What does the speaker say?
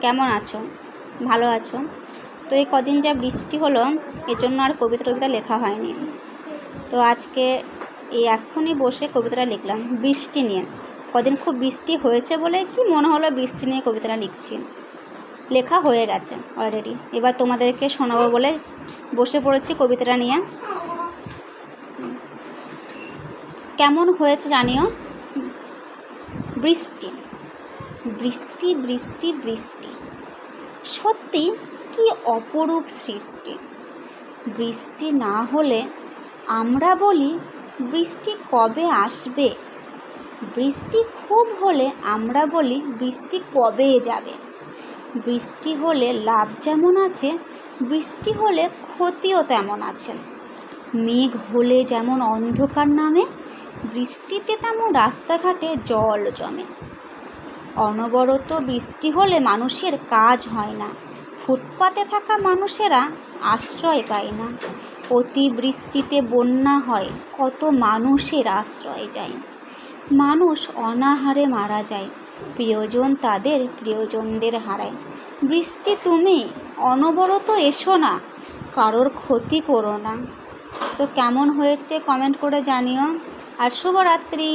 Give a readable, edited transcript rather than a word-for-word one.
কেমন আছো? ভালো আছো? তো এই কদিন যা বৃষ্টি হলো এর জন্য আর কবিতা লেখা হয়নি। তো আজকে এই এক্ষুনি বসে কবিতাটা লিখলাম বৃষ্টি নিয়ে। কদিন খুব বৃষ্টি হয়েছে বলে কি মনে হলো বৃষ্টি নিয়ে কবিতাটা লিখছি। লেখা হয়ে গেছে অলরেডি, এবার তোমাদেরকে শোনাবো বলে বসে পড়েছি কবিতাটা নিয়ে। কেমন হয়েছে জানিও। বৃষ্টি বৃষ্টি বৃষ্টি বৃষ্টি, সত্যি কি অপরূপ সৃষ্টি। বৃষ্টি না হলে আমরা বলি বৃষ্টি কবে আসবে। বৃষ্টি খুব হলে আমরা বলি বৃষ্টি কবে যাবে। বৃষ্টি হলে লাভ যেমন আছে, বৃষ্টি হলে ক্ষতিও তেমন আছে। মেঘ হলে যেমন অন্ধকার নামে, বৃষ্টিতে তেমন রাস্তাঘাটে জল জমে। অনবরত বৃষ্টি হলে মানুষের কাজ হয় না, ফুটপাতে থাকা মানুষেরা আশ্রয় পায় না। অতিবৃষ্টিতে বন্যা হয়, কত মানুষের আশ্রয় যায়। মানুষ অনাহারে মারা যায়, প্রিয়জন তাদের প্রিয়জনদের হারায়। বৃষ্টি তুমি অনবরত এসো না, কারোর ক্ষতি করো না। তো কেমন হয়েছে কমেন্ট করে জানিও, আর শুভরাত্রি।